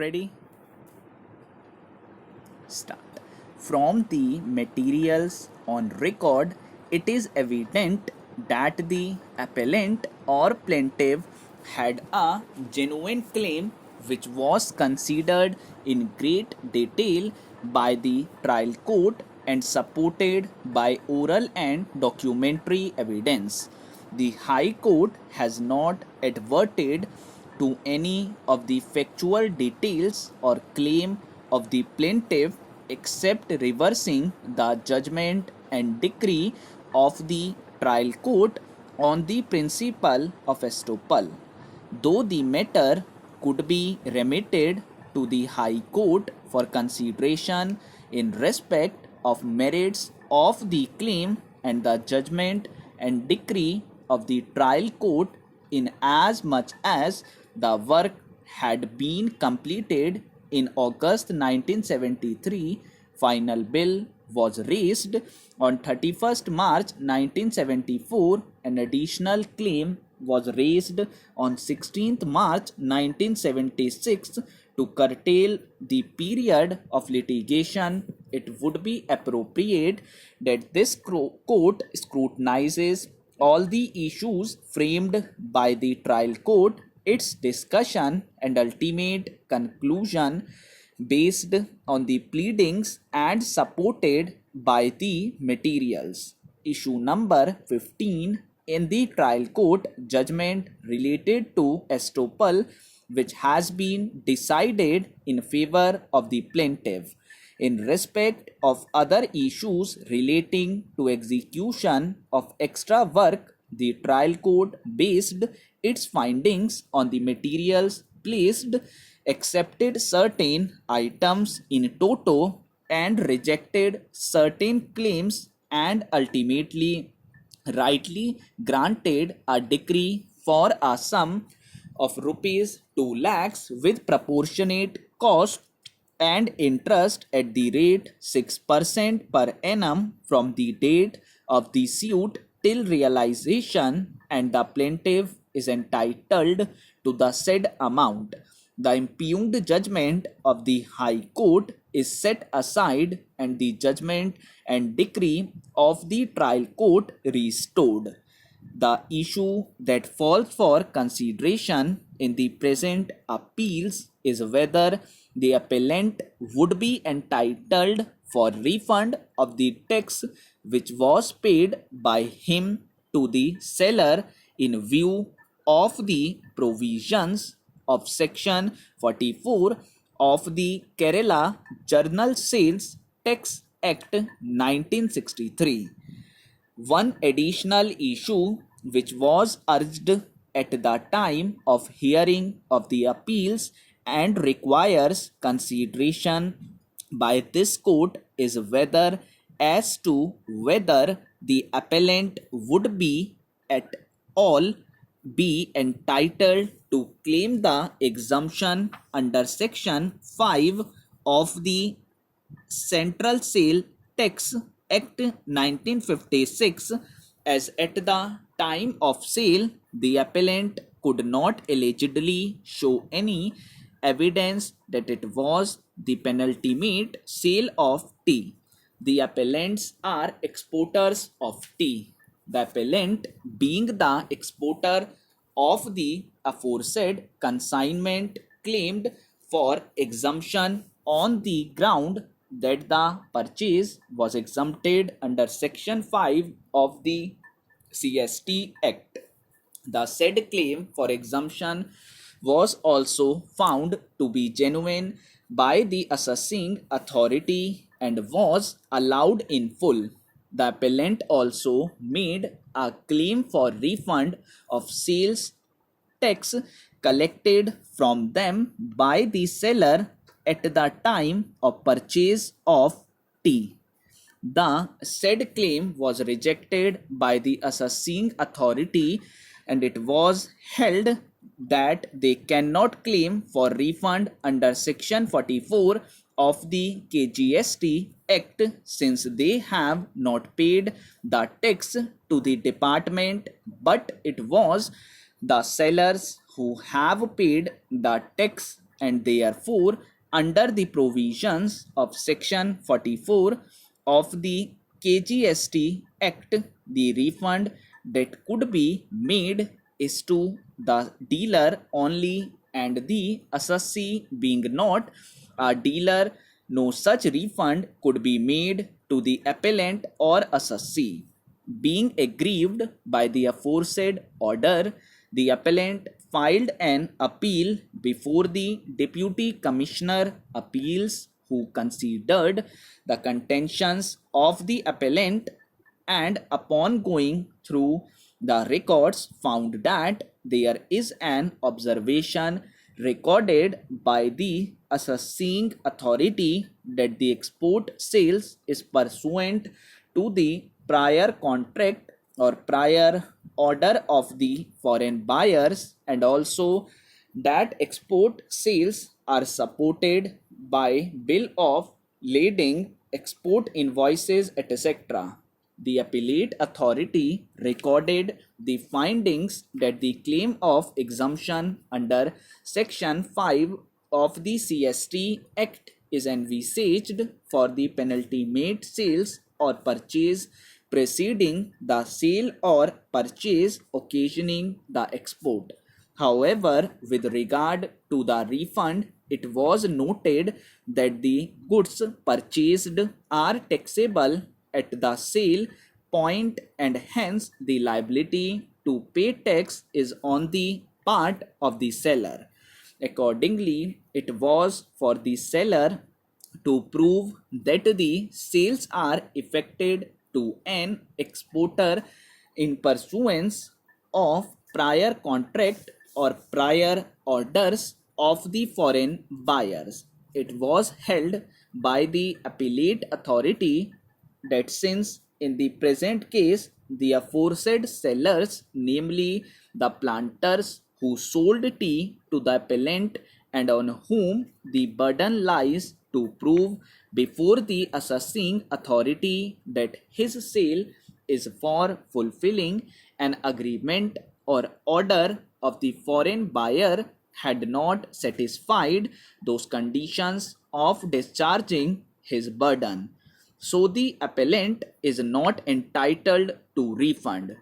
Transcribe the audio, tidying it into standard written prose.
Ready? Start. From the materials on record, it is evident that the appellant or plaintiff had a genuine claim which was considered in great detail by the trial court and supported by oral and documentary evidence. The High Court has not adverted to any of the factual details or claim of the plaintiff except reversing the judgment and decree of the trial court on the principle of estoppel. Though the matter could be remitted to the High Court for consideration in respect of merits of the claim and the judgment and decree of the trial court, in as much as the work had been completed in August 1973, final bill was raised on 31st March 1974. An additional claim was raised on 16th March 1976 to curtail the period of litigation. It would be appropriate that this court scrutinizes all the issues framed by the trial court, its discussion and ultimate conclusion based on the pleadings and supported by the materials. Issue number 15 in the trial court judgment related to estoppel, which has been decided in favor of the plaintiff. In respect of other issues relating to execution of extra work, the trial court based its findings on the materials placed, accepted certain items in toto, and rejected certain claims, and ultimately rightly granted a decree for a sum of rupees 2 lakhs with proportionate cost and interest at the rate 6% per annum from the date of the suit till realization, and the plaintiff is entitled to the said amount. The impugned judgment of the High Court is set aside and the judgment and decree of the trial court restored. The issue that falls for consideration in the present appeals is whether the appellant would be entitled for refund of the tax which was paid by him to the seller in view of the provisions of section 44 of the Kerala Journal Sales Tax Act 1963. One additional issue which was urged at the time of hearing of the appeals and requires consideration by this court is whether the appellant would be at all be entitled to claim the exemption under section 5 of the Central Sale Tax Act 1956, as at the time of sale the appellant could not allegedly show any evidence that it was the penultimate sale of tea. The appellants are exporters of tea. The appellant, being the exporter of the aforesaid consignment, claimed for exemption on the ground that the purchase was exempted under section 5 of the CST Act. The said claim for exemption was also found to be genuine by the assessing authority and was allowed in full. The appellant also made a claim for refund of sales tax collected from them by the seller at the time of purchase of tea. The said claim was rejected by the assessing authority, and it was held that they cannot claim for refund under section 44 of the KGST Act since they have not paid the tax to the department, but it was the sellers who have paid the tax and therefore under the provisions of section 44 of the KGST Act, the refund that could be made is to the dealer only, and the assessee being not a dealer, no such refund could be made to the appellant or assessee. Being aggrieved by the aforesaid order, the appellant filed an appeal before the Deputy Commissioner Appeals, who considered the contentions of the appellant, and upon going through the records found that there is an observation recorded by the assessing authority that the export sales is pursuant to the prior contract or prior order of the foreign buyers, and also that export sales are supported by bill of lading, export invoices, etc. The appellate authority recorded the findings that the claim of exemption under section 5 of the CST Act is envisaged for the penalty made sales or purchase preceding the sale or purchase occasioning the export. However, with regard to the refund, it was noted that the goods purchased are taxable at the sale point, and hence the liability to pay tax is on the part of the seller. Accordingly, it was for the seller to prove that the sales are effected to an exporter in pursuance of prior contract or prior orders of the foreign buyers. It was held by the appellate authority that since in the present case the aforesaid sellers, namely the planters who sold tea to the appellant and on whom the burden lies to prove before the assessing authority that his sale is for fulfilling an agreement or order of the foreign buyer, had not satisfied those conditions of discharging his burden, so the appellant is not entitled to refund.